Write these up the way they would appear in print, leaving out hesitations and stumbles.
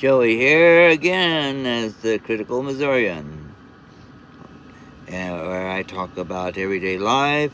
Joey here again as the Critical Missourian, where I talk about everyday life,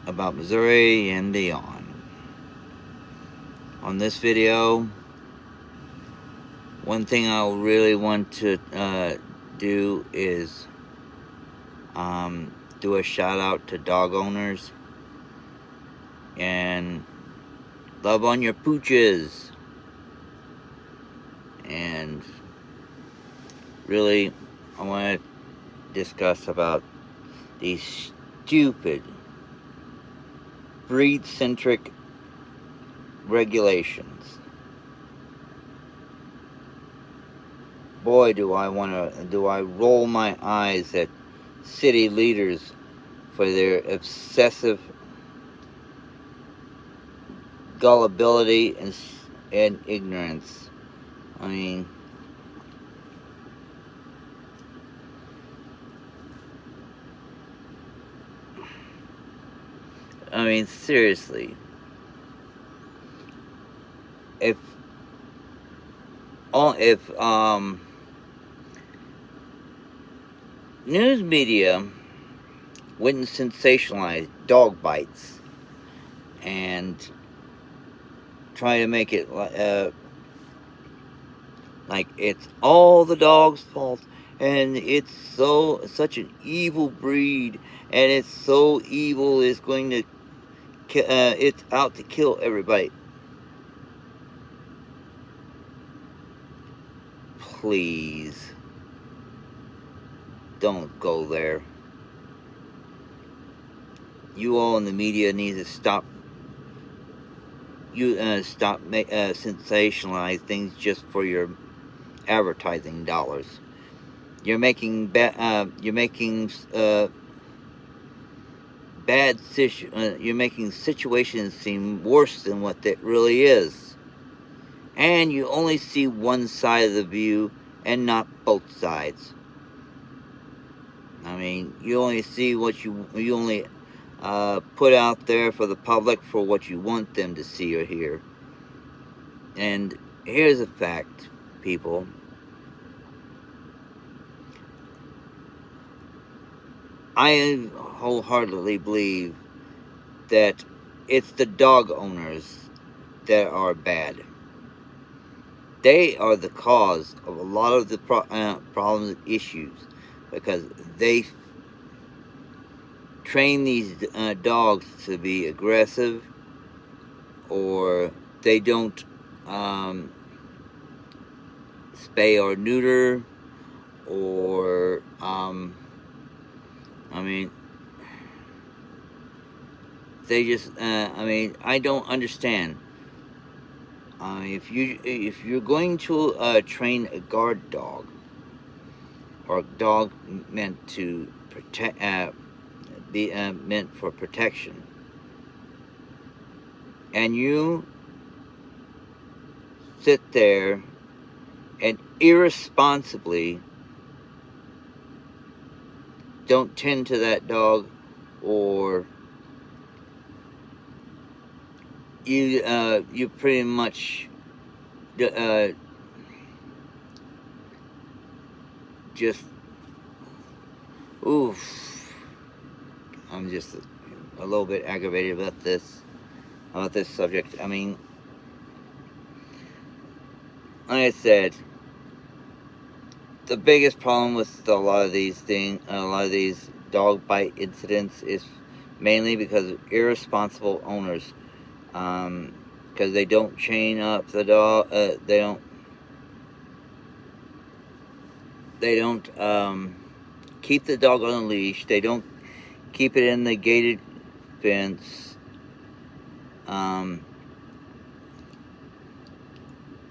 about Missouri and beyond. On this video, one thing I really want to do is do a shout out to dog owners and love on your pooches. And really, I want to discuss about these stupid breed-centric regulations. Boy, do I roll my eyes at city leaders for their obsessive gullibility and ignorance. I mean, seriously. If news media wouldn't sensationalize dog bites and try to make it like it's all the dog's fault, and it's such an evil breed, and it's so evil it's going to it's out to kill everybody. Please don't go there. You all in the media need to stop. Stop sensationalize things just for your advertising dollars. You're making you're making situations seem worse than what it really is. And you only see one side of the view and not both sides. I mean, you only see what you only put out there for the public for what you want them to see or hear. And here's a fact, people. I wholeheartedly believe that it's the dog owners that are bad. They are the cause of a lot of the problems and issues, because they train these dogs to be aggressive, or they don't spay or neuter, or I mean, they just I don't understand. If you're going to train a guard dog, or a dog meant to protect, be meant for protection, and you sit there and irresponsibly don't tend to that dog, or you pretty much just oof. I'm just a little bit aggravated about this subject. I mean, like I said, the biggest problem with a lot of these dog bite incidents is mainly because of irresponsible owners. Because they don't chain up the dog. They don't keep the dog on a leash. They don't keep it in the gated fence.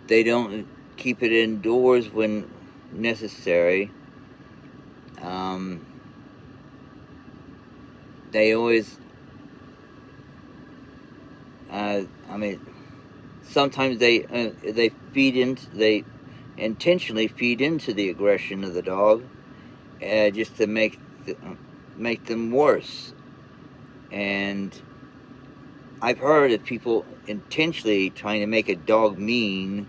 They don't keep it indoors when necessary. They always, sometimes they intentionally feed into the aggression of the dog, just to make them worse. And I've heard of people intentionally trying to make a dog mean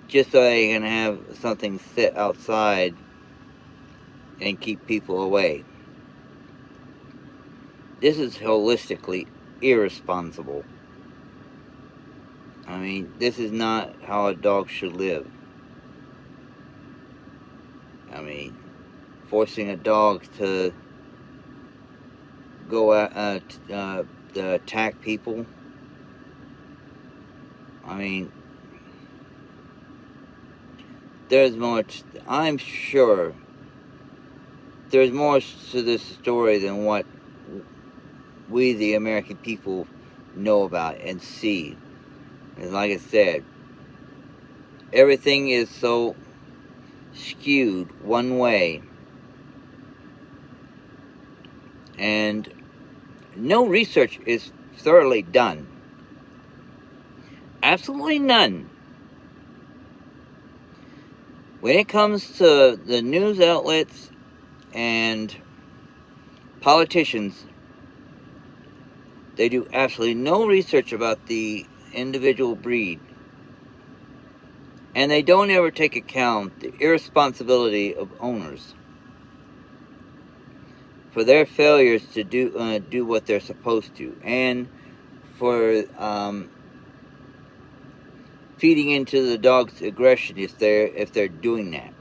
just so they can have something sit outside and keep people away. This is holistically irresponsible. I mean, this is not how a dog should live. I mean, forcing a dog to go to attack people. I mean, there's more. I'm sure there's more to this story than what we, the American people, know about and see. And like I said, everything is so skewed one way, and no research is thoroughly done. Absolutely none. When it comes to the news outlets and politicians, they do absolutely no research about the individual breed. And they don't ever take account the irresponsibility of owners for their failures to do what they're supposed to, and for feeding into the dog's aggression if they're doing that.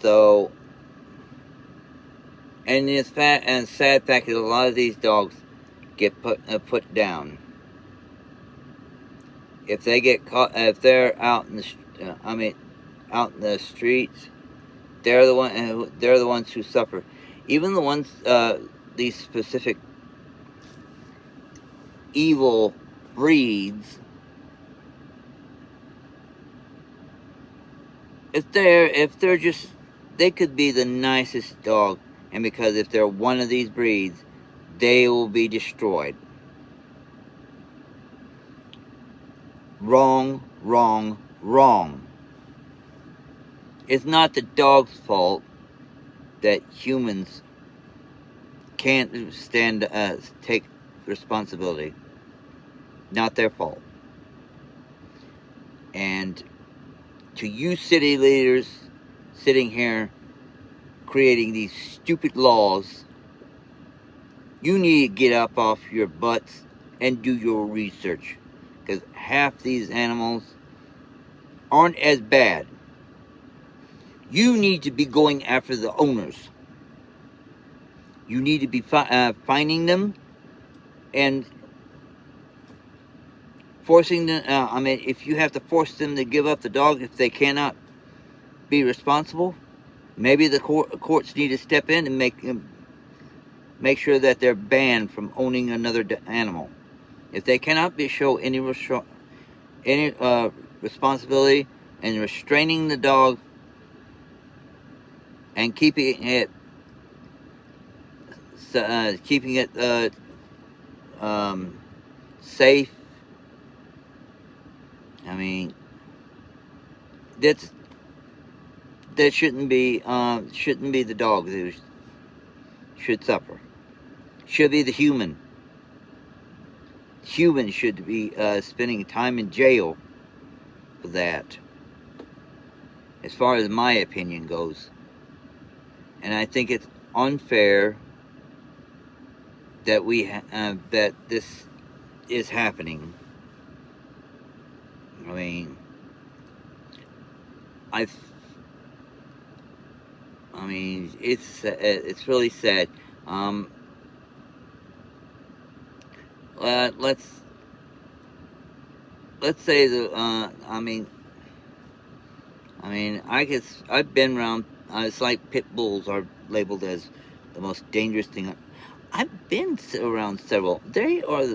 So, and it's sad fact that a lot of these dogs get put down if they get caught. If they're out in the out in the streets, they're the ones who suffer. Even the ones these specific evil breeds, if they're just, they could be the nicest dog, and because if they're one of these breeds, they will be destroyed. Wrong, wrong, wrong. It's not the dog's fault that humans can't take responsibility. Not their fault. And to you city leaders sitting here creating these stupid laws, you need to get up off your butts and do your research, because half these animals aren't as bad. You need to be going after the owners. You need to be finding them and forcing them. If you have to force them to give up the dog if they cannot be responsible, maybe the courts need to step in and make sure that they're banned from owning another animal. If they cannot show any responsibility in restraining the dog and keeping it safe, I mean, that shouldn't be the dog who should suffer. Should be the human. Humans should be spending time in jail for that, as far as my opinion goes. And I think it's unfair that that this is happening. I mean, it's really sad. Let's say I've been around. It's like pit bulls are labeled as the most dangerous thing. I've been around several. They are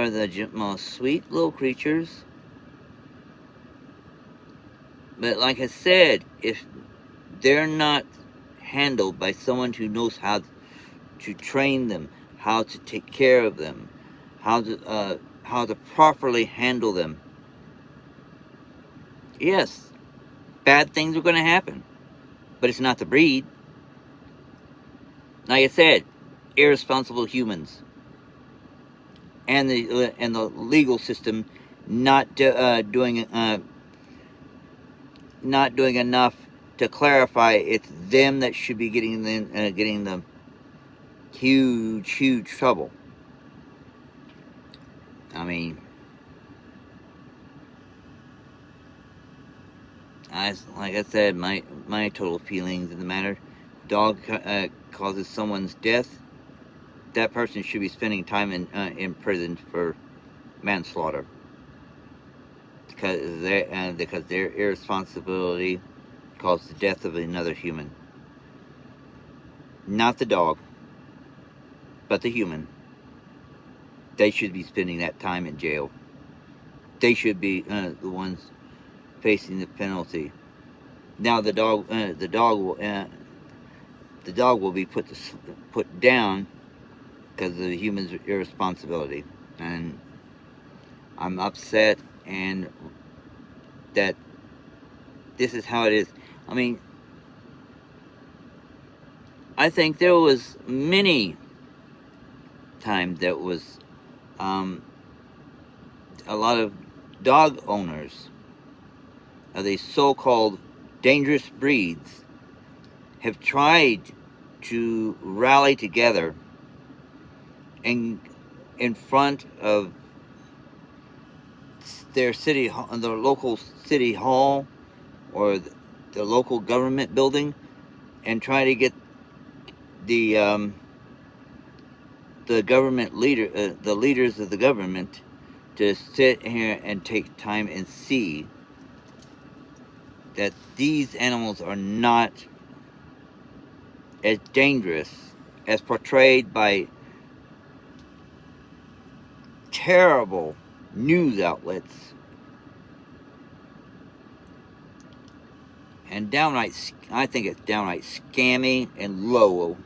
the most sweet little creatures. But like I said, if they're not handled by someone who knows how to train them, how to take care of them, how to properly handle them, yes, bad things are going to happen. But it's not the breed. Like I said, irresponsible humans. and the legal system not doing enough to clarify it's them that should be getting the huge trouble. I mean, like I said, my total feelings in the matter. Dog causes someone's death. That person should be spending time in prison for manslaughter because their irresponsibility caused the death of another human. Not the dog, but the human. They should be spending that time in jail. They should be the ones facing the penalty. Now the dog will be put down because of the human's irresponsibility, and I'm upset, and that this is how it is. I mean, I think there was many times that was a lot of dog owners of these so-called dangerous breeds have tried to rally together and in front of their local city hall or the local government building and try to get the government the leaders of the government to sit here and take time and see that these animals are not as dangerous as portrayed by terrible news outlets and I think it's downright scammy and low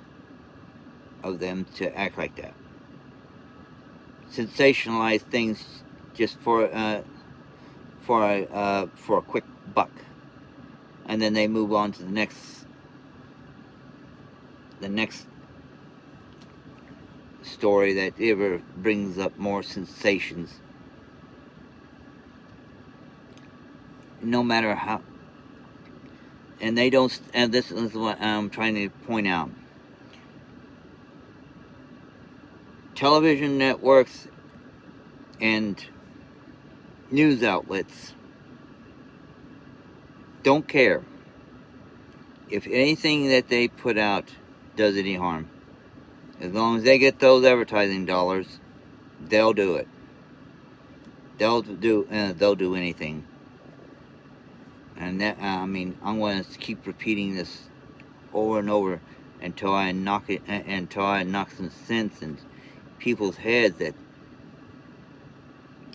of them to act like that. Sensationalize things just for a quick buck, and then they move on to the next story that ever brings up more sensations. No matter how, and they don't. And this is what I'm trying to point out. Television networks and news outlets don't care if anything that they put out does any harm. As long as they get those advertising dollars, they'll do it. They'll do anything. And that, I mean, I'm going to keep repeating this over and over until I knock some sense in people's heads that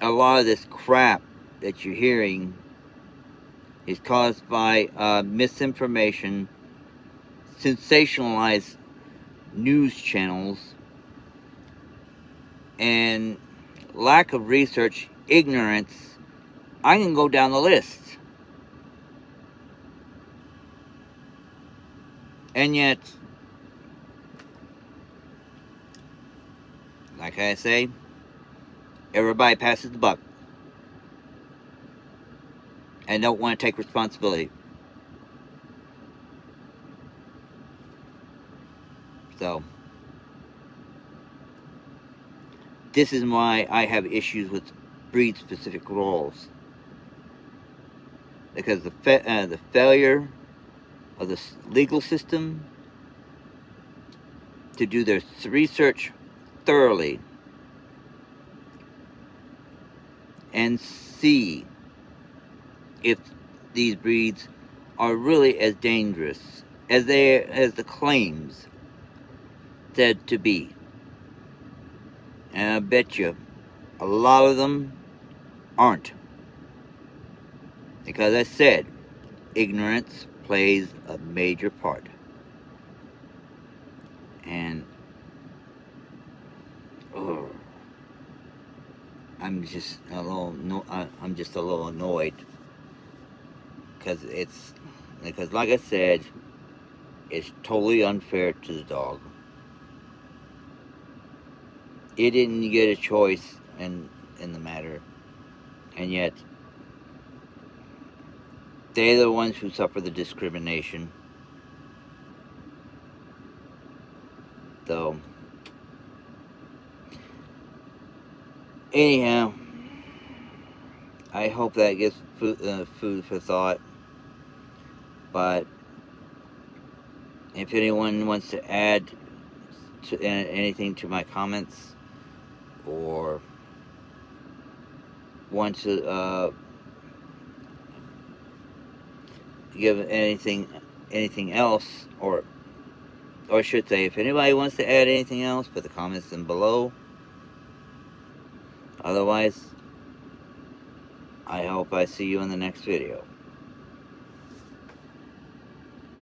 a lot of this crap that you're hearing is caused by misinformation, sensationalized news channels, and lack of research, ignorance. I can go down the list. And yet, like I say, everybody passes the buck and don't want to take responsibility. So, this is why I have issues with breed-specific laws. Because the failure of the legal system to do their research thoroughly and see if these breeds are really as dangerous as the claims said to be. And I bet you a lot of them aren't. Because I said, ignorance plays a major part. And I'm just a little annoyed because like I said, it's totally unfair to the dog. you didn't get a choice in the matter, and yet they're the ones who suffer the discrimination. So, anyhow, I hope that gives food for thought. But if anyone wants to add anything to my comments, or want to give anything else, or I should say, if anybody wants to add anything else, put the comments in below. Otherwise, I hope I see you in the next video.